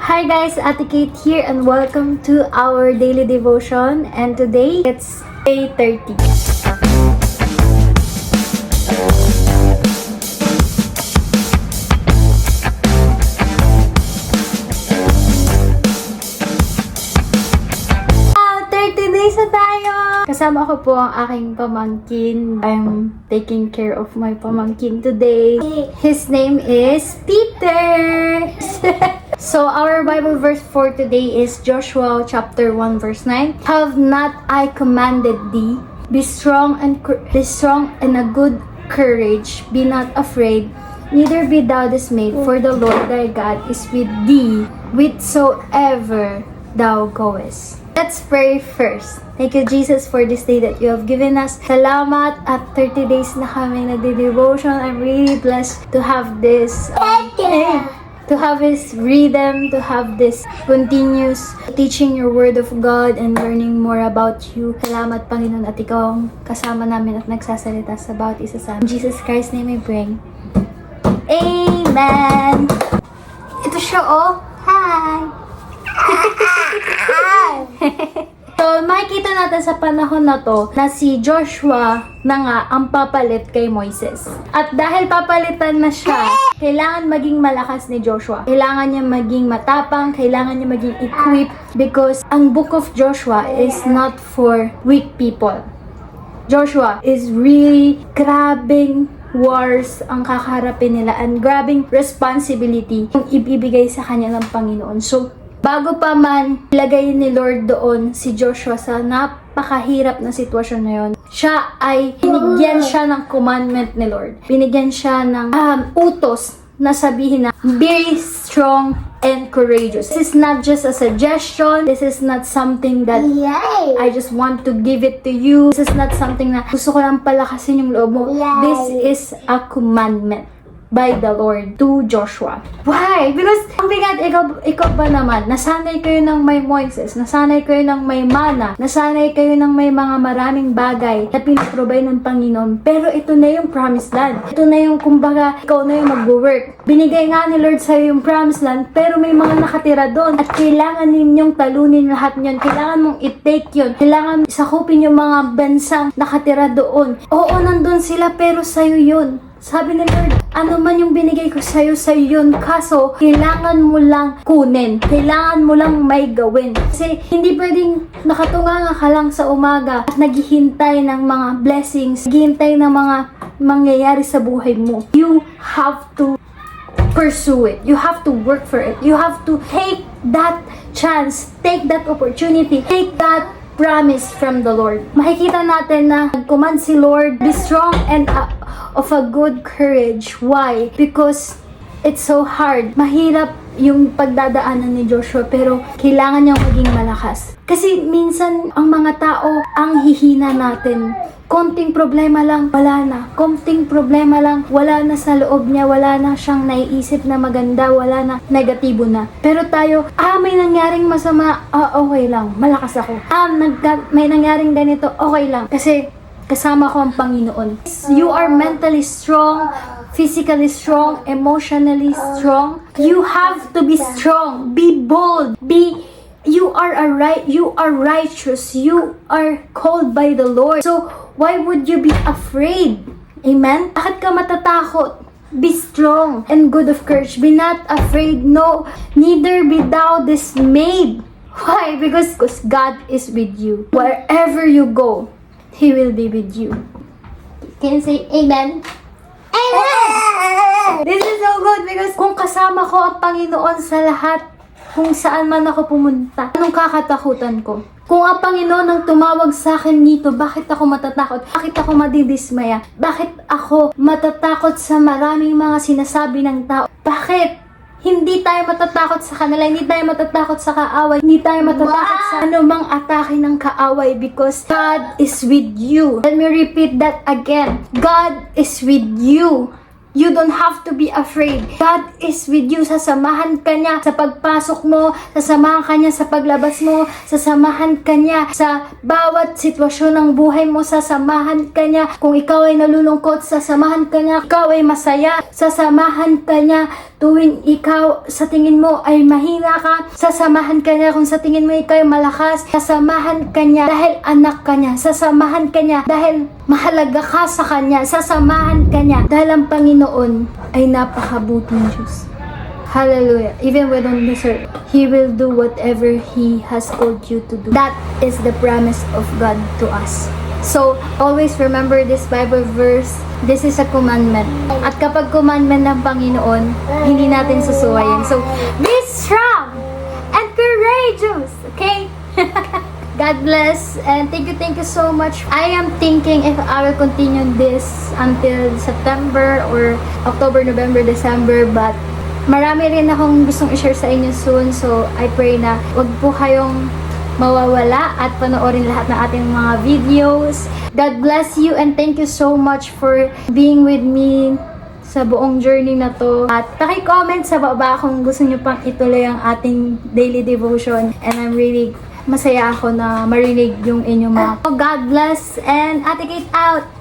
Hi guys, Ate Kate here and welcome to our daily devotion, and today it's day 30. Wow, 30 days na tayo! Kasama ko po ang aking pamangkin. I'm taking care of my pamangkin today. His name is Peter! So our Bible verse for today is Joshua chapter 1 verse 9. Have not I commanded thee? Be strong and a good courage. Be not afraid, neither be thou dismayed, for the Lord thy God is with thee whithersoever thou goest. Let's pray first. Thank you, Jesus, for this day that you have given us. Salamat at 30 days na kami nagde-devotion. I'm really blessed to have this to have His rhythm, to have this continuous teaching your Word of God and learning more about you. Salamat, Panginoon, at Ikaw ang kasama namin at nagsasalita sa bawat isa sa amin. In Jesus Christ's name I pray. Amen! Ito siya, oh! Hi! So, makikita natin sa panahon na to na si Joshua na nga ang papalit kay Moises. At dahil papalitan na siya, kailangan maging malakas ni Joshua. Kailangan niya maging matapang, kailangan niya maging equipped because ang book of Joshua is not for weak people. Joshua is really grabing wars ang kakaharapin nila and grabbing responsibility yung ibibigay sa kanya ng Panginoon. So, bago pa man ilagay ni Lord doon si Joshua sa napakahirap na sitwasyon na yun, siya ay binigyan siya ng commandment ni Lord. Binigyan siya ng utos na sabihin na, be strong and courageous. This is not just a suggestion. This is not something that I just want to give it to you. This is not something na gusto ko lang palakasin yung loob mo. This is a commandment by the Lord to Joshua. Why? Because, ang bigat, ikaw ba naman, nasanay kayo ng may Moises, nasanay kayo ng may mana, nasanay kayo ng may mga maraming bagay na pinaprovide ng Panginoon, pero ito na yung promised land. Ito na yung, kumbaga, ikaw na yung mag-work. Binigay nga ni Lord sa'yo yung promised land, pero may mga nakatira doon, at kailangan ninyong talunin lahat yun. Kailangan mong i-take yun. Kailangan sakupin yung mga bansang nakatira doon. Oo, nandun sila, pero sa'yo yun. Sabi ni Lord, ano man yung binigay ko sa'yo yun. Kaso, kailangan mo lang kunin. Kailangan mo lang may gawin. Kasi, hindi pwedeng nakatunganga ka lang sa umaga at naghihintay ng mga blessings, naghihintay ng mga mangyayari sa buhay mo. You have to pursue it. You have to work for it. You have to take that chance, take that opportunity, take that promise from the Lord. Makikita natin na nag-command si Lord, be strong and of a good courage. Why? Because it's so hard. Mahirap yung pagdadaanan ni Joshua, pero kailangan niyang maging malakas. Kasi minsan, ang mga tao, ang hihina natin. Konting problema lang, wala na. Konting problema lang, wala na sa loob niya, wala na siyang naiisip na maganda, wala na, negatibo na. Pero tayo, may nangyaring masama, okay lang, malakas ako. May nangyaring ganito, okay lang. Kasi, kasama ko ang Panginoon. You are mentally strong, physically strong, emotionally strong. You have to be strong, be bold, you are righteous, you are called by the Lord. So, why would you be afraid? Amen? Bakit ka matatakot? Be strong and good of courage. Be not afraid, no, neither be thou dismayed. Why? Because God is with you. Wherever you go, He will be with you. Can you say amen? Amen! This is so good because kung kasama ko ang Panginoon sa lahat, kung saan man ako pumunta, anong kakatakutan ko? Kung ang Panginoon ang tumawag sa akin dito, bakit ako matatakot? Bakit ako madidismaya? Bakit ako matatakot sa maraming mga sinasabi ng tao? Bakit? Hindi tayo matatakot sa kanila, hindi tayo matatakot sa kaaway, hindi tayo matatakot sa anumang atake ng kaaway because God is with you. Let me repeat that again. God is with you. You don't have to be afraid. God is with you. Sasamahan ka niya sa pagpasok mo, sasamahan ka niya sa paglabas mo, sasamahan ka niya sa bawat sitwasyon ng buhay mo, sasamahan ka niya. Kung ikaw ay nalulungkot, sasamahan ka niya. Ikaw ay masaya, sasamahan ka niya. Tuwing ikaw sa tingin mo ay mahina ka, sasamahan ka niya. Kung sa tingin mo ikaw ay malakas, sasamahan ka niya dahil anak ka niya. Sasamahan ka niya dahil mahalaga ka sa kanya. Sasamahan ka niya dahil ang Panginoon ay napakabuting Diyos. Hallelujah. Even we don't deserve, He will do whatever He has called you to do. That is the promise of God to us. So, always remember this Bible verse. This is a commandment. At kapag commandment ng Panginoon, hindi natin susuwayin. So, be strong and courageous. Okay? God bless and thank you so much. I am thinking if I will continue this until September or October, November, December, but marami rin akong gustong i-share sa inyo soon. So, I pray na wag po kayong mawawala at panoorin lahat ng ating mga videos. God bless you and thank you so much for being with me sa buong journey na to. At paki-comment sa baba kung gusto nyo pang ituloy ang ating daily devotion. And I'm really masaya ako na marinig yung inyong mga. God bless and Ate Kate out!